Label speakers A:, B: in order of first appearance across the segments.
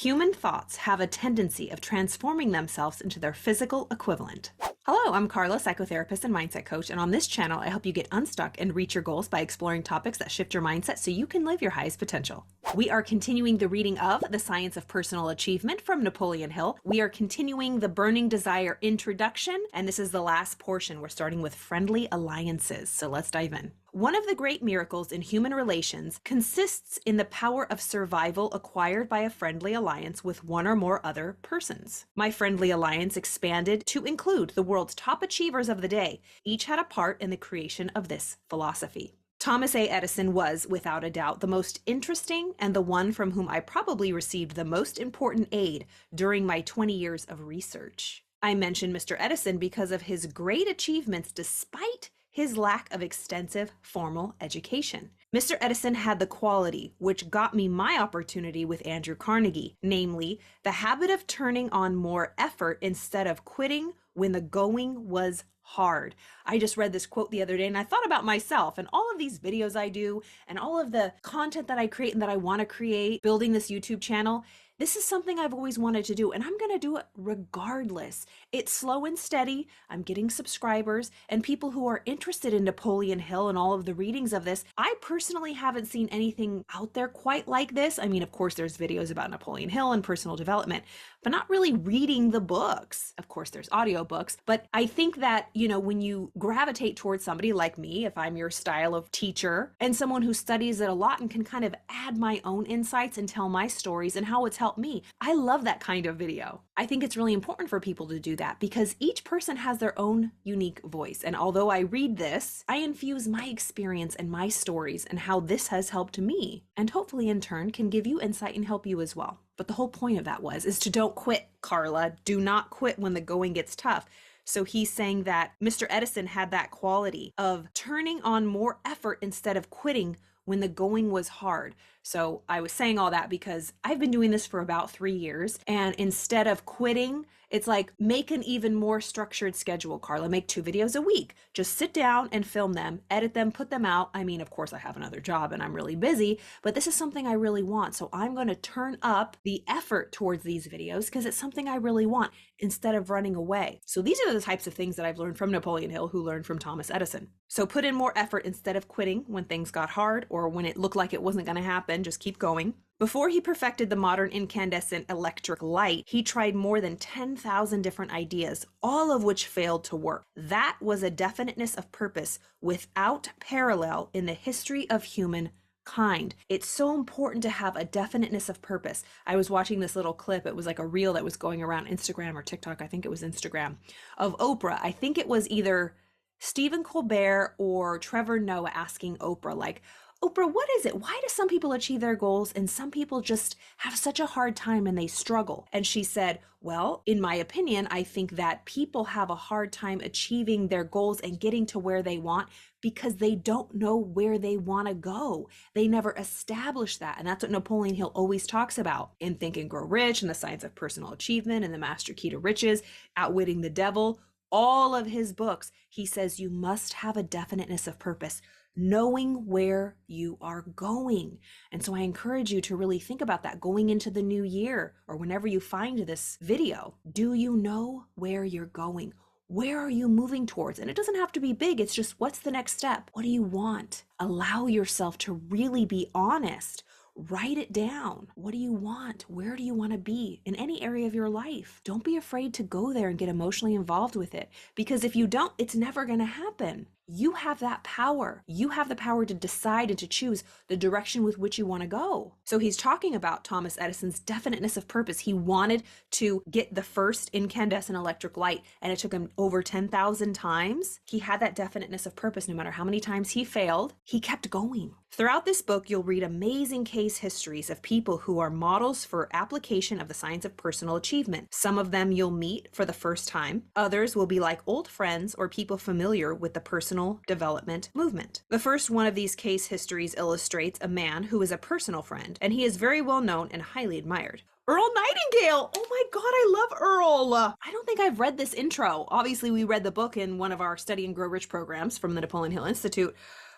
A: Human thoughts have a tendency of transforming themselves into their physical equivalent. Hello, I'm Carla, psychotherapist and mindset coach, and on this channel, I help you get unstuck and reach your goals by exploring topics that shift your mindset so you can live your highest potential. We are continuing the reading of The Science of Personal Achievement from Napoleon Hill. We are continuing the Burning Desire introduction, and this is the last portion. We're starting with friendly alliances, so let's dive in. One of the great miracles in human relations consists in the power of survival acquired by a friendly alliance with one or more other persons. My friendly alliance expanded to include the world's top achievers of the day. Each had a part in the creation of this philosophy. Thomas A. Edison was, without a doubt, the most interesting and the one from whom I probably received the most important aid during my 20 years of research. I mention Mr. Edison because of his great achievements despite his lack of extensive formal education. Mr. Edison had the quality which got me my opportunity with Andrew Carnegie, namely the habit of turning on more effort instead of quitting when the going was hard. I just read this quote the other day and I thought about myself and all of these videos I do and all of the content that I create and that I want to create, building this YouTube channel. This is something I've always wanted to do, and I'm going to do it regardless. It's slow and steady. I'm getting subscribers and people who are interested in Napoleon Hill and all of the readings of this. I personally haven't seen anything out there quite like this. I mean, of course, there's videos about Napoleon Hill and personal development, but not really reading the books. Of course, there's audiobooks, but I think that, when you gravitate towards somebody like me, if I'm your style of teacher and someone who studies it a lot and can kind of add my own insights and tell my stories and how it's helped me, I love that kind of video. I think it's really important for people to do that because each person has their own unique voice. And although I read this, I infuse my experience and my stories and how this has helped me, and hopefully in turn can give you insight and help you as well. But the whole point of that is to don't quit, Carla. Do not quit when the going gets tough. So he's saying that Mr. Edison had that quality of turning on more effort instead of quitting when the going was hard. So I was saying all that because I've been doing this for about 3 years. And instead of quitting, it's like make an even more structured schedule, Carla. Make 2 videos a week. Just sit down and film them, edit them, put them out. I mean, of course, I have another job and I'm really busy, but this is something I really want. So I'm going to turn up the effort towards these videos because it's something I really want instead of running away. So these are the types of things that I've learned from Napoleon Hill, who learned from Thomas Edison. So put in more effort instead of quitting when things got hard or when it looked like it wasn't going to happen. Just keep going. Before he perfected the modern incandescent electric light, he tried more than 10,000 different ideas, all of which failed to work. That was a definiteness of purpose without parallel in the history of humankind. It's so important to have a definiteness of purpose. I was watching this little clip. It was like a reel that was going around Instagram or TikTok. I think it was Instagram, of Oprah. I think it was either Stephen Colbert or Trevor Noah asking Oprah, like, Oprah, what is it? Why do some people achieve their goals and some people just have such a hard time and they struggle? And she said, well, in my opinion, I think that people have a hard time achieving their goals and getting to where they want because they don't know where they want to go. They never establish that. And that's what Napoleon Hill always talks about in Think and Grow Rich and The Science of Personal Achievement and The Master Key to Riches, Outwitting the Devil. All of his books, he says you must have a definiteness of purpose, knowing where you are going. And so I encourage you to really think about that going into the new year or whenever you find this video. Do you know where you're going? Where are you moving towards? And it doesn't have to be big. It's just, what's the next step? What do you want? Allow yourself to really be honest. Write it down. What do you want? Where do you want to be in any area of your life? Don't be afraid to go there and get emotionally involved with it, because if you don't, it's never going to happen. You have that power. You have the power to decide and to choose the direction with which you want to go. So he's talking about Thomas Edison's definiteness of purpose. He wanted to get the first incandescent electric light, and it took him over 10,000 times. He had that definiteness of purpose. No matter how many times he failed, he kept going. Throughout this book, you'll read amazing case histories of people who are models for application of the science of personal achievement. Some of them you'll meet for the first time. Others will be like old friends or people familiar with the personal development movement. The first one of these case histories illustrates a man who is a personal friend, and he is very well known and highly admired. Earl Nightingale! Oh my God, I love Earl! I don't think I've read this intro. Obviously, we read the book in one of our Study and Grow Rich programs from the Napoleon Hill Institute,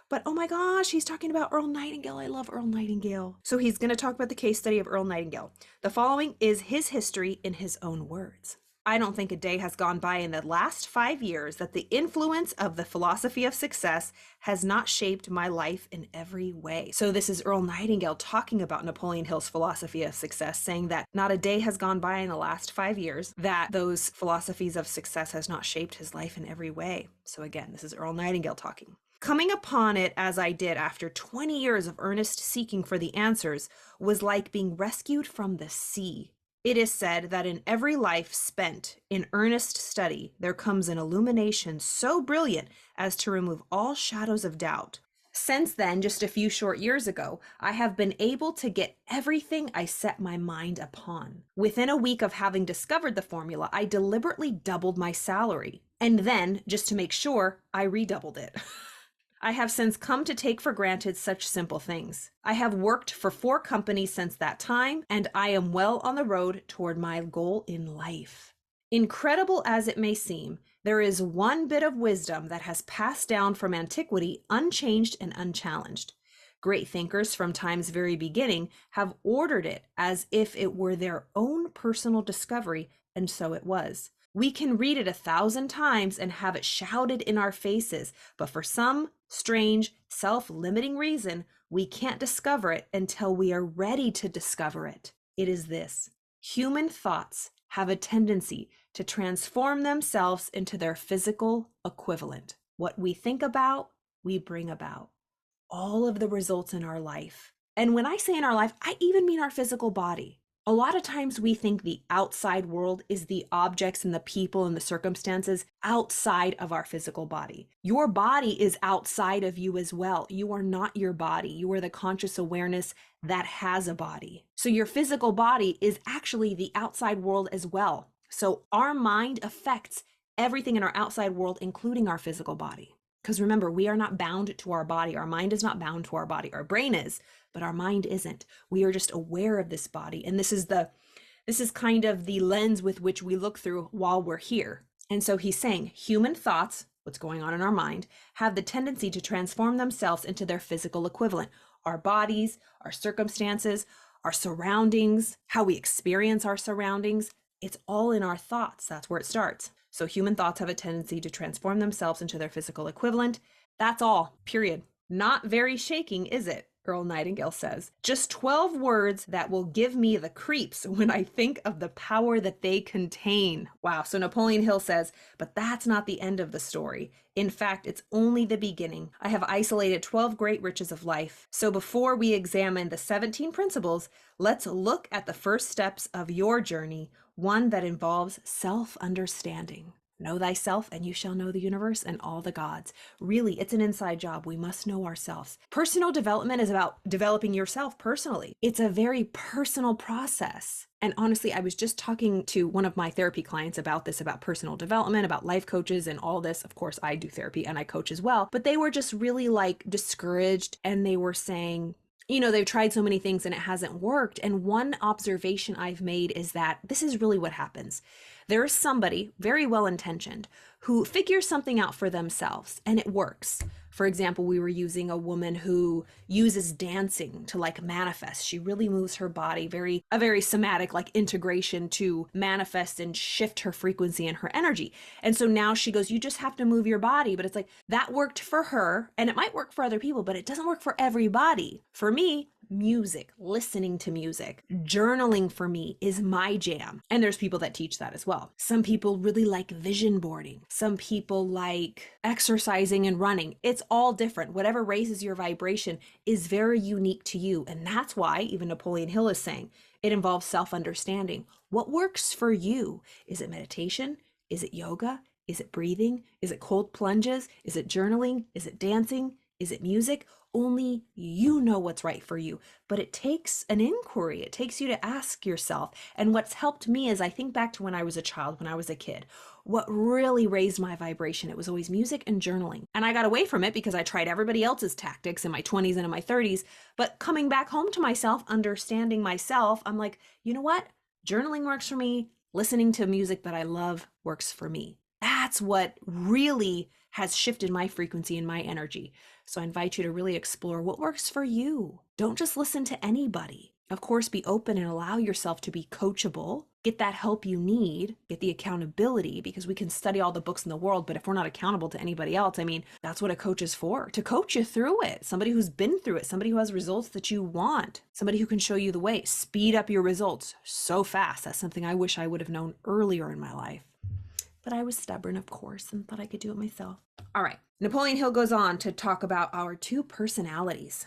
A: But oh my gosh, he's talking about Earl Nightingale. I love Earl Nightingale. So he's going to talk about the case study of Earl Nightingale. The following is his history in his own words. I don't think a day has gone by in the last 5 years that the influence of the philosophy of success has not shaped my life in every way. So this is Earl Nightingale talking about Napoleon Hill's philosophy of success, saying that not a day has gone by in the last 5 years that those philosophies of success has not shaped his life in every way. So again, this is Earl Nightingale talking. Coming upon it as I did after 20 years of earnest seeking for the answers was like being rescued from the sea. It is said that in every life spent in earnest study, there comes an illumination so brilliant as to remove all shadows of doubt. Since then, just a few short years ago, I have been able to get everything I set my mind upon. Within a week of having discovered the formula, I deliberately doubled my salary. And then, just to make sure, I redoubled it. I have since come to take for granted such simple things. I have worked for 4 companies since that time, and I am well on the road toward my goal in life. Incredible as it may seem, there is one bit of wisdom that has passed down from antiquity unchanged and unchallenged. Great thinkers from time's very beginning have ordered it as if it were their own personal discovery, and so it was. We can read it 1,000 times and have it shouted in our faces, but for some strange, self-limiting reason, we can't discover it until we are ready to discover it. It is this: human thoughts have a tendency to transform themselves into their physical equivalent. What we think about, we bring about. All of the results in our life. And when I say in our life, I even mean our physical body. A lot of times we think the outside world is the objects and the people and the circumstances outside of our physical body. Your body is outside of you as well. You are not your body. You are the conscious awareness that has a body. So your physical body is actually the outside world as well. So our mind affects everything in our outside world, including our physical body. Because remember, we are not bound to our body. Our mind is not bound to our body. Our brain is, but our mind isn't. We are just aware of this body. And this is kind of the lens with which we look through while we're here. And so he's saying human thoughts, what's going on in our mind, have the tendency to transform themselves into their physical equivalent. Our bodies, our circumstances, our surroundings, how we experience our surroundings, it's all in our thoughts. That's where it starts. So human thoughts have a tendency to transform themselves into their physical equivalent. That's all, period. Not very shaking, is it? Earl Nightingale says. Just 12 words that will give me the creeps when I think of the power that they contain. Wow. So Napoleon Hill says, but that's not the end of the story. In fact, it's only the beginning. I have isolated 12 great riches of life. So before we examine the 17 principles, let's look at the first steps of your journey, one that involves self-understanding. Know thyself and you shall know the universe and all the gods. Really, it's an inside job. We must know ourselves. Personal development is about developing yourself personally. It's a very personal process. And honestly, I was just talking to one of my therapy clients about this, about personal development, about life coaches and all this. Of course, I do therapy and I coach as well, but they were just really discouraged, and they were saying, they've tried so many things and it hasn't worked. And one observation I've made is that this is really what happens. There is somebody very well-intentioned who figures something out for themselves and it works. For example, we were using a woman who uses dancing to manifest. She really moves her body, a very somatic integration to manifest and shift her frequency and her energy. And so now she goes, you just have to move your body. But it's that worked for her, and it might work for other people, but it doesn't work for everybody. For me, music, listening to music, journaling for me is my jam. And there's people that teach that as well. Some people really like vision boarding. Some people like exercising and running. It's all different. Whatever raises your vibration is very unique to you. And that's why even Napoleon Hill is saying it involves self-understanding. What works for you? Is it meditation? Is it yoga? Is it breathing? Is it cold plunges? Is it journaling? Is it dancing? Is it music? Only you know what's right for you. But it takes an inquiry. It takes you to ask yourself. And what's helped me is I think back to when I was a child, when I was a kid. What really raised my vibration, it was always music and journaling. And I got away from it because I tried everybody else's tactics in my 20s and in my 30s. But coming back home to myself, understanding myself, I'm like, you know what? Journaling works for me. Listening to music that I love works for me. That's what really has shifted my frequency and my energy. So I invite you to really explore what works for you. Don't just listen to anybody. Of course, be open and allow yourself to be coachable. Get that help you need, get the accountability, because we can study all the books in the world, but if we're not accountable to anybody else, I mean, that's what a coach is for, to coach you through it. Somebody who's been through it, somebody who has results that you want, somebody who can show you the way, speed up your results so fast. That's something I wish I would have known earlier in my life. But I was stubborn, of course, and thought I could do it myself. All right. Napoleon Hill goes on to talk about our two personalities.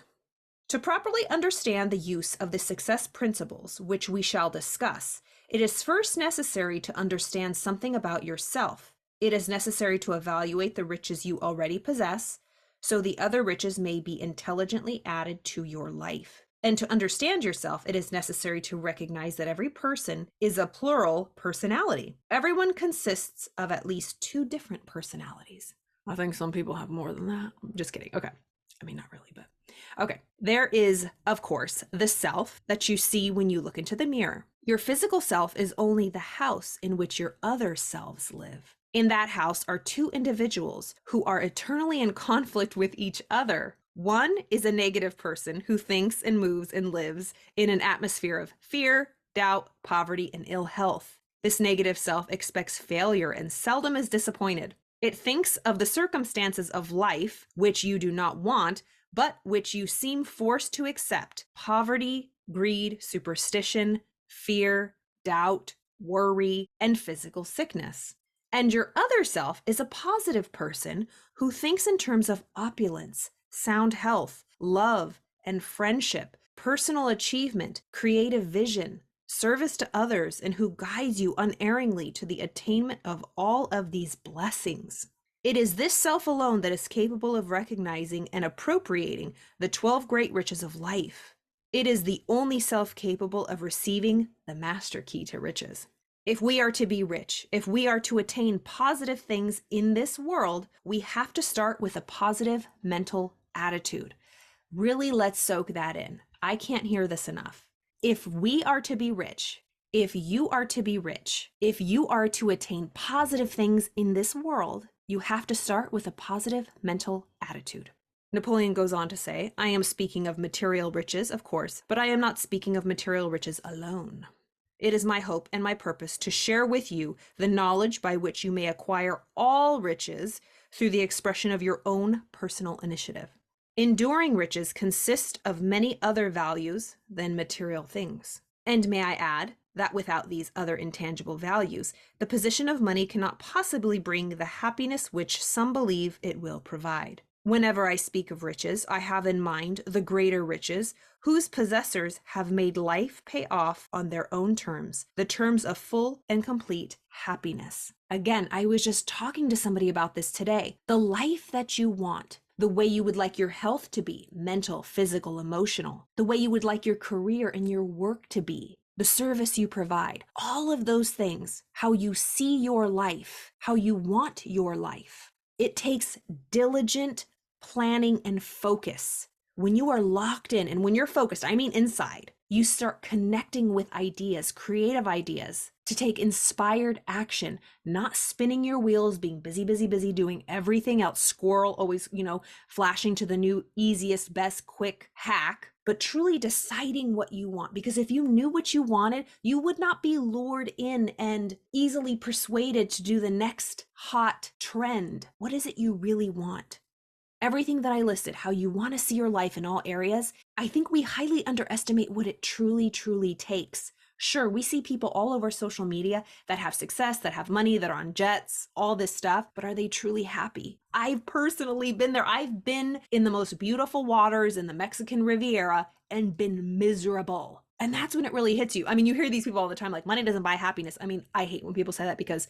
A: To properly understand the use of the success principles, which we shall discuss, it is first necessary to understand something about yourself. It is necessary to evaluate the riches you already possess, so the other riches may be intelligently added to your life. And to understand yourself, it is necessary to recognize that every person is a plural personality. Everyone consists of at least two different personalities. I think some people have more than that. I'm just kidding. Okay. I mean, not really, but okay. There is, of course, the self that you see when you look into the mirror. Your physical self is only the house in which your other selves live. In that house are two individuals who are eternally in conflict with each other. One is a negative person who thinks and moves and lives in an atmosphere of fear, doubt, poverty, and ill health. This negative self expects failure and seldom is disappointed. It thinks of the circumstances of life, which you do not want, but which you seem forced to accept: poverty, greed, superstition, fear, doubt, worry, and physical sickness. And your other self is a positive person who thinks in terms of opulence, sound health, love, and friendship, personal achievement, creative vision, service to others, and who guides you unerringly to the attainment of all of these blessings. It is this self alone that is capable of recognizing and appropriating the 12 great riches of life. It is the only self capable of receiving the master key to riches. If we are to be rich, if we are to attain positive things in this world, we have to start with a positive mental attitude. Really, let's soak that in. I can't hear this enough. If we are to be rich, if you are to be rich, if you are to attain positive things in this world, you have to start with a positive mental attitude. Napoleon goes on to say, I am speaking of material riches, of course, but I am not speaking of material riches alone. It is my hope and my purpose to share with you the knowledge by which you may acquire all riches through the expression of your own personal initiative. Enduring riches consist of many other values than material things. And may I add that without these other intangible values, the possession of money cannot possibly bring the happiness which some believe it will provide. Whenever I speak of riches, I have in mind the greater riches, whose possessors have made life pay off on their own terms, the terms of full and complete happiness. Again, I was just talking to somebody about this today. The life that you want, the way you would like your health to be, mental, physical, emotional, the way you would like your career and your work to be, the service you provide, all of those things, how you see your life, how you want your life. It takes diligent planning and focus. When you are locked in and when you're focused, I mean inside, you start connecting with ideas, creative ideas, to take inspired action, not spinning your wheels, being busy, busy, busy, doing everything else, squirrel, always, flashing to the new, easiest, best, quick hack, but truly deciding what you want. Because if you knew what you wanted, you would not be lured in and easily persuaded to do the next hot trend. What is it you really want? Everything that I listed, how you want to see your life in all areas, I think we highly underestimate what it truly, truly takes. Sure, we see people all over social media that have success, that have money, that are on jets, all this stuff, but are they truly happy? I've personally been there. I've been in the most beautiful waters in the Mexican Riviera and been miserable. And that's when it really hits you. I mean, you hear these people all the time, like, money doesn't buy happiness. I mean, I hate when people say that because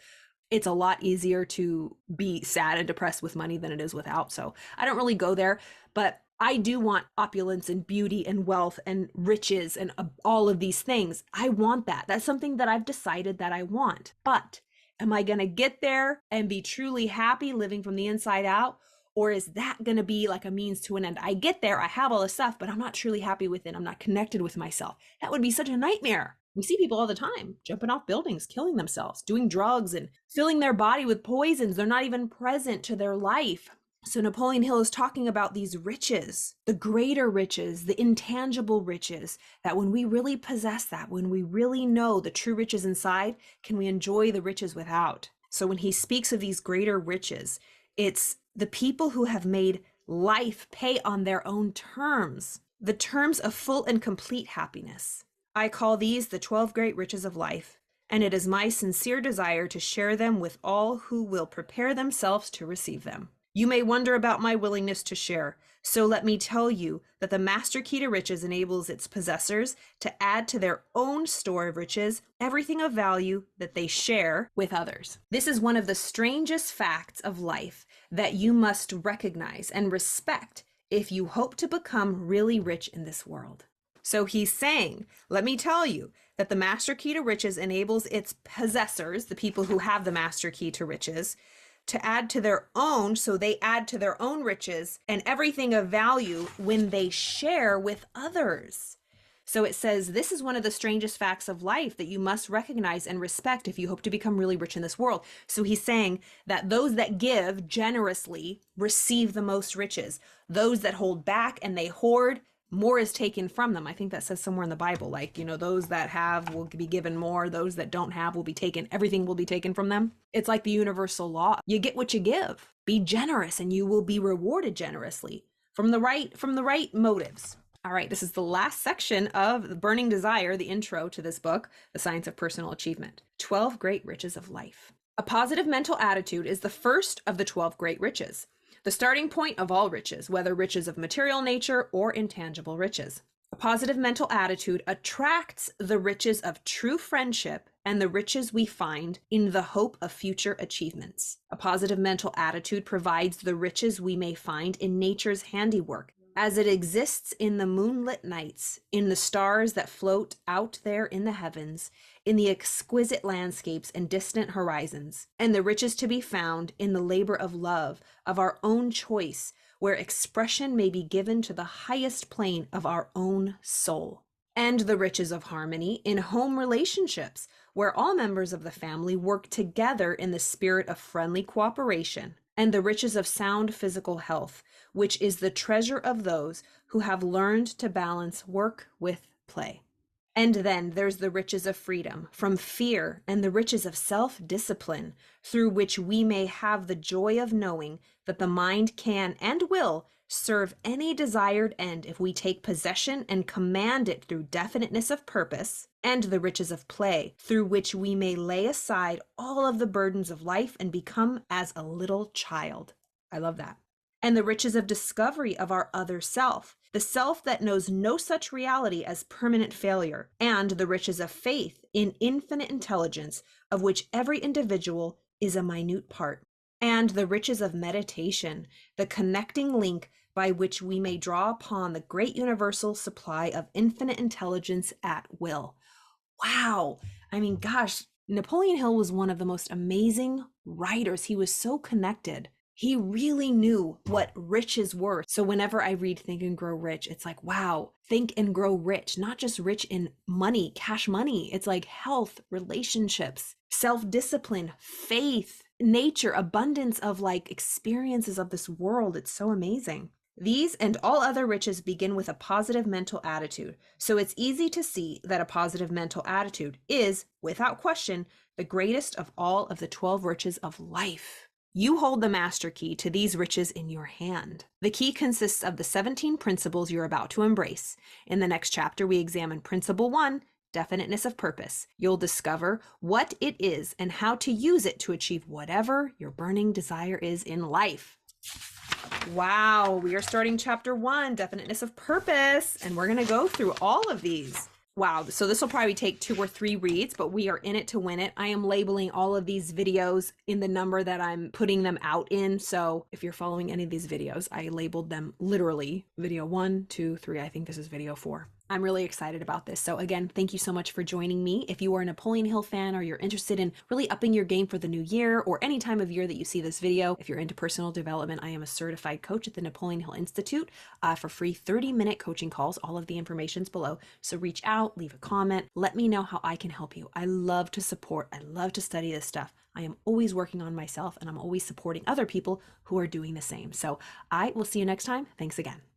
A: it's a lot easier to be sad and depressed with money than it is without. So I don't really go there, but I do want opulence and beauty and wealth and riches and all of these things. I want that. That's something that I've decided that I want. But am I going to get there and be truly happy living from the inside out? Or is that going to be like a means to an end? I get there, I have all this stuff, but I'm not truly happy with it. I'm not connected with myself. That would be such a nightmare. We see people all the time jumping off buildings, killing themselves, doing drugs, and filling their body with poisons. They're not even present to their life. So Napoleon Hill is talking about these riches, the greater riches, the intangible riches, that when we really possess that, when we really know the true riches inside, can we enjoy the riches without? So when he speaks of these greater riches, it's the people who have made life pay on their own terms, the terms of full and complete happiness. I call these the 12 great riches of life, and it is my sincere desire to share them with all who will prepare themselves to receive them. You may wonder about my willingness to share, so let me tell you that the master key to riches enables its possessors to add to their own store of riches everything of value that they share with others. This is one of the strangest facts of life that you must recognize and respect if you hope to become really rich in this world. So he's saying, let me tell you that the master key to riches enables its possessors, the people who have the master key to riches, to add to their own, so they add to their own riches and everything of value when they share with others. So it says, this is one of the strangest facts of life that you must recognize and respect if you hope to become really rich in this world. So he's saying that those that give generously receive the most riches. Those that hold back and they hoard, more is taken from them. I think that says somewhere in the Bible, like, those that have will be given more, those that don't have will be taken, everything will be taken from them. It's like the universal law. You get what you give. Be generous and you will be rewarded generously from the right motives. All right, this is the last section of The Burning Desire, the intro to this book, The Science of Personal Achievement. 12 Great Riches of Life. A positive mental attitude is the first of the 12 great riches, the starting point of all riches, whether riches of material nature or intangible riches. A positive mental attitude attracts the riches of true friendship and the riches we find in the hope of future achievements. A positive mental attitude provides the riches we may find in nature's handiwork, as it exists in the moonlit nights, in the stars that float out there in the heavens, in the exquisite landscapes and distant horizons, and the riches to be found in the labor of love of our own choice, where expression may be given to the highest plane of our own soul. And the riches of harmony in home relationships, where all members of the family work together in the spirit of friendly cooperation. And the riches of sound physical health, which is the treasure of those who have learned to balance work with play. And then there's the riches of freedom from fear and the riches of self-discipline, through which we may have the joy of knowing that the mind can and will serve any desired end if we take possession and command it through definiteness of purpose, and the riches of play, through which we may lay aside all of the burdens of life and become as a little child. I love that. And the riches of discovery of our other self, the self that knows no such reality as permanent failure, and the riches of faith in infinite intelligence, of which every individual is a minute part, and the riches of meditation, the connecting link by which we may draw upon the great universal supply of infinite intelligence at will. Wow. I mean, gosh, Napoleon Hill was one of the most amazing writers. He was so connected. He really knew what riches were. So whenever I read Think and Grow Rich, it's like, wow, think and grow rich, not just rich in money, cash money. It's like health, relationships, self-discipline, faith, nature, abundance of like experiences of this world. It's so amazing. These and all other riches begin with a positive mental attitude. So it's easy to see that a positive mental attitude is, without question, the greatest of all of the 12 riches of life. You hold the master key to these riches in your hand. The key consists of the 17 principles you're about to embrace. In the next chapter, we examine Principle 1, definiteness of purpose. You'll discover what it is and how to use it to achieve whatever your burning desire is in life. Wow, we are starting chapter 1, definiteness of purpose, and we're going to go through all of these. Wow, so this will probably take 2 or 3 reads, but we are in it to win it. I am labeling all of these videos in the number that I'm putting them out in. So if you're following any of these videos, I labeled them literally video 1, 2, 3. I think this is video 4. I'm really excited about this. So again, thank you so much for joining me. If you are a Napoleon Hill fan or you're interested in really upping your game for the new year or any time of year that you see this video, if you're into personal development, I am a certified coach at the Napoleon Hill Institute for free 30-minute coaching calls. All of the information's below. So reach out, leave a comment, let me know how I can help you. I love to support. I love to study this stuff. I am always working on myself and I'm always supporting other people who are doing the same. So I will see you next time. Thanks again.